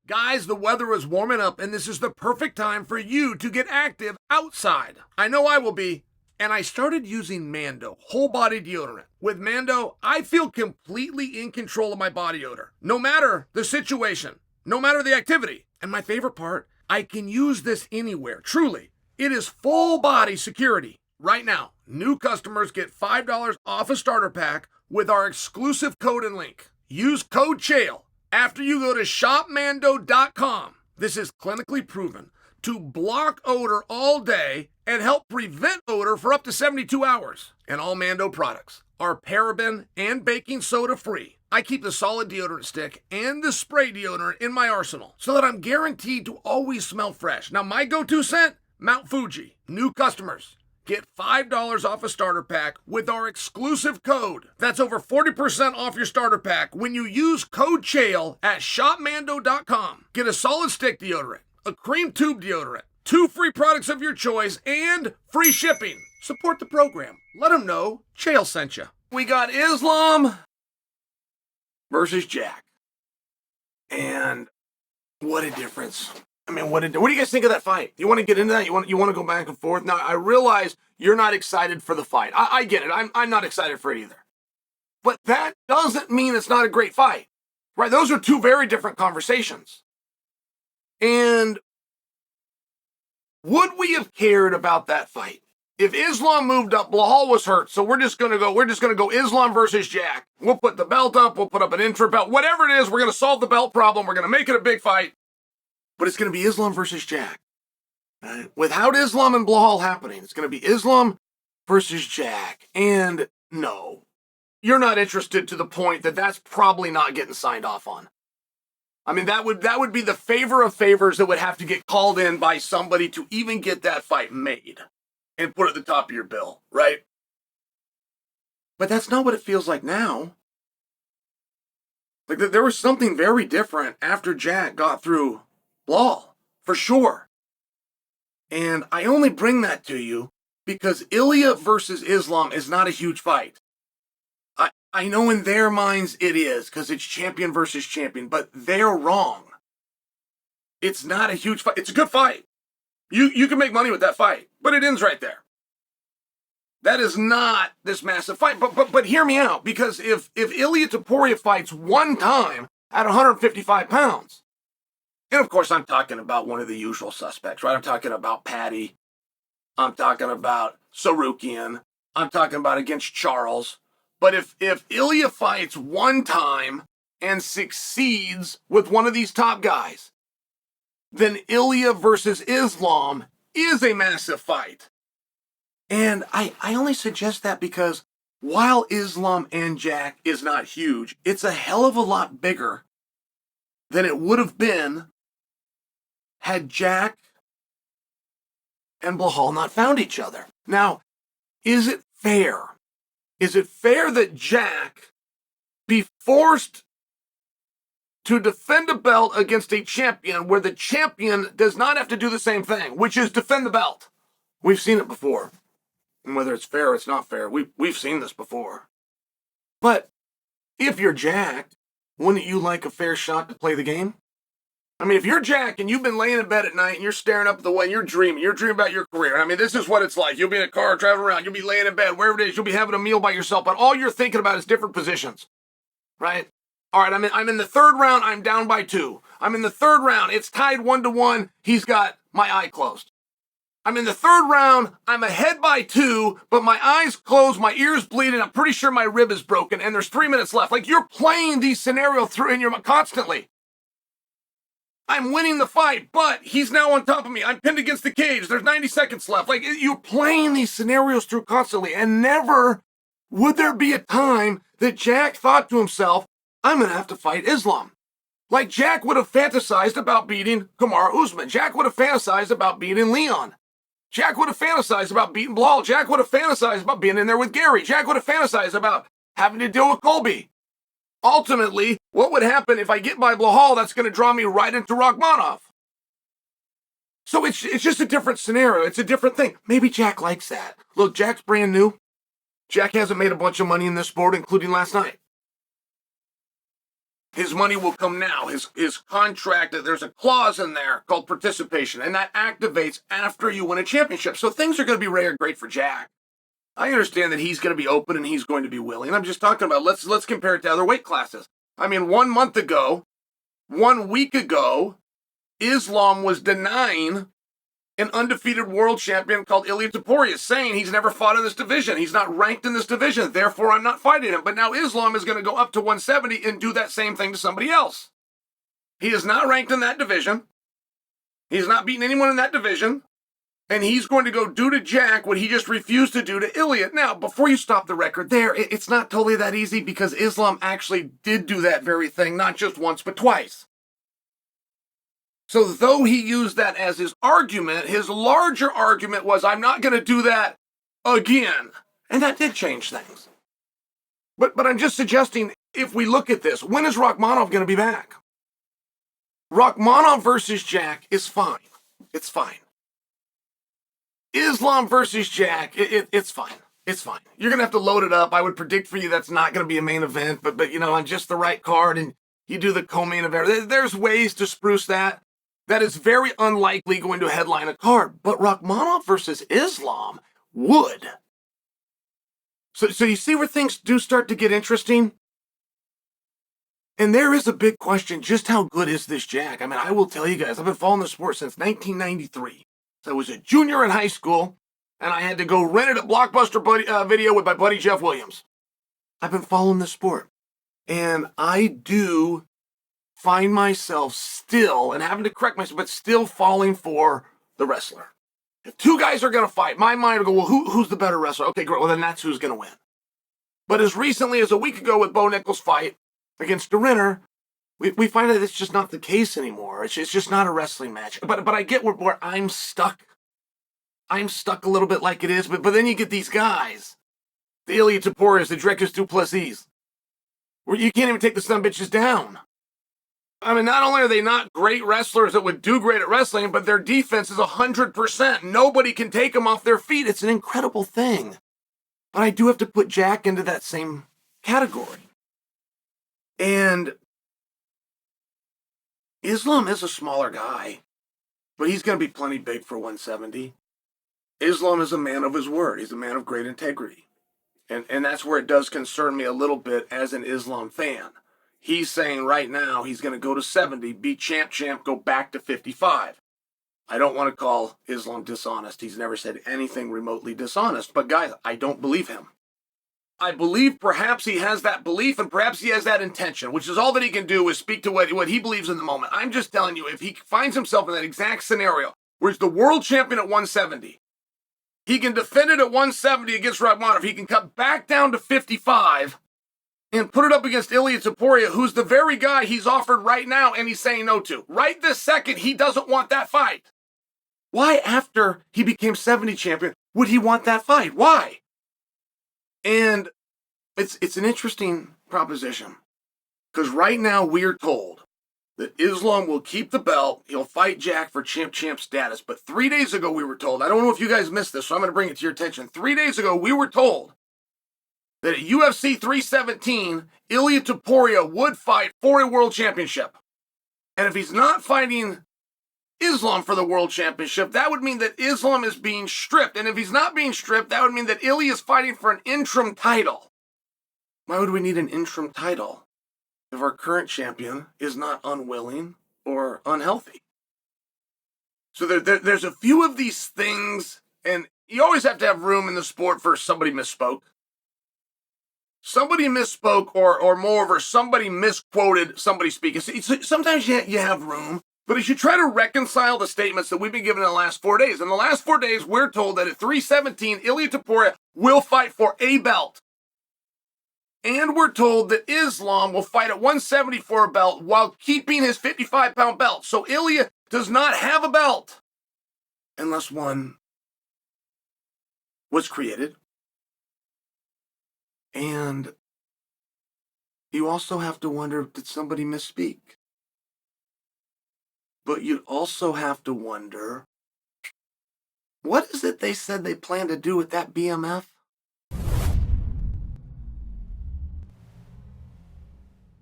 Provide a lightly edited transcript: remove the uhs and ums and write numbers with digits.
Guys, the weather is warming up, and this is the perfect time for you to get active outside. I know I will be. And I started using Mando, whole body deodorant. With Mando, I feel completely in control of my body odor, no matter the situation, no matter the activity. And my favorite part, I can use this anywhere, truly. It is full body security. Right now, new customers get $5 off a starter pack with our exclusive code and link. Use code Chael after you go to shopmando.com. This is clinically proven to block odor all day and help prevent odor for up to 72 hours. And all Mando products are paraben and baking soda free. I keep the solid deodorant stick and the spray deodorant in my arsenal so that I'm guaranteed to always smell fresh. Now, my go-to scent, Mount Fuji. New customers get $5 off a starter pack with our exclusive code. That's over 40% off your starter pack when you use code Chael at shopmando.com. Get a solid stick deodorant, a cream tube deodorant, 2 free products of your choice, and free shipping. Support the program. Let them know Chael sent you. We got Islam versus Jack. And what a difference. I mean, what do you guys think of that fight? You want to get into that? You want to go back and forth? Now, I realize you're not excited for the fight. I get it. I'm not excited for it either. But that doesn't mean it's not a great fight, right? Those are two very different conversations. And would we have cared about that fight if Islam moved up? Blahal was hurt, so we're just gonna go Islam versus Jack. We'll put the belt up. We'll put up an intra belt. Whatever it is, we're gonna solve the belt problem. We're gonna make it a big fight. But it's going to be Islam versus Jack. Right? Without Islam and Blahal happening, it's going to be Islam versus Jack. And no, you're not interested to the point that that's probably not getting signed off on. I mean, that would be the favor of favors that would have to get called in by somebody to even get that fight made and put it at the top of your bill, right? But that's not what it feels like now. Like there was something very different after Jack got through Blahal, for sure. And I only bring that to you because Ilya versus Islam is not a huge fight. I know in their minds it is because it's champion versus champion, but they're wrong. It's not a huge fight. It's a good fight. You can make money with that fight, but it ends right there. That is not this massive fight. But hear me out, because if Ilya Topuria fights one time at 155 pounds, and of course, I'm talking about one of the usual suspects, right? I'm talking about Patty. I'm talking about Sarukian. I'm talking about against Charles. But if Ilya fights one time and succeeds with one of these top guys, then Ilya versus Islam is a massive fight. And I only suggest that because while Islam and Jack is not huge, it's a hell of a lot bigger than it would have been had Jack and Blahal not found each other. Now, is it fair? Is it fair that Jack be forced to defend a belt against a champion where the champion does not have to do the same thing, which is defend the belt? We've seen it before. And whether it's fair or it's not fair, we've seen this before. But if you're Jack, wouldn't you like a fair shot to play the game? I mean, if you're Jack and you've been laying in bed at night and you're staring up at the way, you're dreaming about your career. I mean, this is what it's like. You'll be in a car traveling around. You'll be laying in bed, wherever it is. You'll be having a meal by yourself, but all you're thinking about is different positions, right? All right, I'm in the third round. I'm down by 2. I'm in the third round. It's tied 1-1. He's got my eye closed. I'm in the third round. I'm ahead by 2, but my eyes closed, my ears bleeding. I'm pretty sure my rib is broken, and there's 3 minutes left. Like, you're playing these scenarios through in your mind constantly. I'm winning the fight, but he's now on top of me. I'm pinned against the cage. There's 90 seconds left. Like, you're playing these scenarios through constantly, and never would there be a time that Jack thought to himself, I'm going to have to fight Islam. Like, Jack would have fantasized about beating Kamaru Usman. Jack would have fantasized about beating Leon. Jack would have fantasized about beating Blahal. Jack would have fantasized about being in there with Gary. Jack would have fantasized about having to deal with Colby. Ultimately, what would happen if I get by Blahal? That's going to draw me right into Rakhmonov. So it's just a different scenario. It's a different thing. Maybe Jack likes that. Look, Jack's brand new. Jack hasn't made a bunch of money in this sport, including last night. His money will come now. His contract, there's a clause in there called participation, and that activates after you win a championship. So things are going to be rare great for Jack. I understand that he's going to be open and he's going to be willing. I'm just talking about let's compare it to other weight classes. I mean, 1 week ago, Islam was denying an undefeated world champion called Ilia Topuria, saying he's never fought in this division. He's not ranked in this division. Therefore, I'm not fighting him. But now Islam is going to go up to 170 and do that same thing to somebody else. He is not ranked in that division. He's not beaten anyone in that division. And he's going to go do to Jack what he just refused to do to Ilia. Now, before you stop the record there, it's not totally that easy because Islam actually did do that very thing, not just once, but twice. So though he used that as his argument, his larger argument was, I'm not going to do that again. And that did change things. But I'm just suggesting, if we look at this, when is Rakhmonov going to be back? Rakhmonov versus Jack is fine. It's fine. Islam versus Jack, it's fine. It's fine. You're going to have to load it up. I would predict for you that's not going to be a main event, but on just the right card, and you do the co-main event. There's ways to spruce that. That is very unlikely going to headline a card, but Rakhmonov versus Islam would. So you see where things do start to get interesting? And there is a big question, just how good is this Jack? I mean, I will tell you guys, I've been following the sport since 1993. So I was a junior in high school, and I had to go rent it at Blockbuster Video with my buddy Jeff Williams. I've been following the sport, and I do find myself still, and having to correct myself, but still falling for the wrestler. If two guys are going to fight, my mind will go, well, who's the better wrestler? Okay, great. Well, then that's who's going to win. But as recently as a week ago with Bo Nickal's fight against DeRinner, we find that it's just not the case anymore. It's just not a wrestling match. But I get where I'm stuck. I'm stuck a little bit like it is. But then you get these guys, the Ilia Topurias, the Dricus Duplessis, where you can't even take the son of bitches down. I mean, not only are they not great wrestlers that would do great at wrestling, but their defense is 100%. Nobody can take them off their feet. It's an incredible thing. But I do have to put Jack into that same category. And Islam is a smaller guy, but he's going to be plenty big for 170. Islam is a man of his word. He's a man of great integrity. And that's where it does concern me a little bit as an Islam fan. He's saying right now he's going to go to 70, be champ, go back to 55. I don't want to call Islam dishonest. He's never said anything remotely dishonest. But guys, I don't believe him. I believe perhaps he has that belief and perhaps he has that intention, which is all that he can do is speak to what he believes in the moment. I'm just telling you, if he finds himself in that exact scenario where he's the world champion at 170, he can defend it at 170 against Rakhmonov. He can cut back down to 55 and put it up against Ilia Topuria, who's the very guy he's offered right now and he's saying no to. Right this second, he doesn't want that fight. Why, after he became 70 champion, would he want that fight? Why? And it's an interesting proposition. Because right now we're told that Islam will keep the belt. He'll fight Jack for champ status. But 3 days ago we were told, I don't know if you guys missed this, so I'm going to bring it to your attention. 3 days ago we were told that at UFC 317, Ilia Topuria would fight for a world championship. And if he's not fighting Islam for the world championship, that would mean that Islam is being stripped. And if he's not being stripped, that would mean that Ilia is fighting for an interim title. Why would we need an interim title if our current champion is not unwilling or unhealthy? So there's a few of these things, and you always have to have room in the sport for somebody misspoke. Somebody misspoke, or moreover, somebody misquoted somebody speaking. Sometimes you have room, but as you try to reconcile the statements that we've been given in the last 4 days, in the last 4 days, we're told that at 317, Ilia Topuria will fight for a belt. And we're told that Islam will fight at 170 for a belt while keeping his 55-pound belt. So Ilia does not have a belt unless one was created. And you also have to wonder, did somebody misspeak? But you'd also have to wonder, what is it they said they plan to do with that BMF?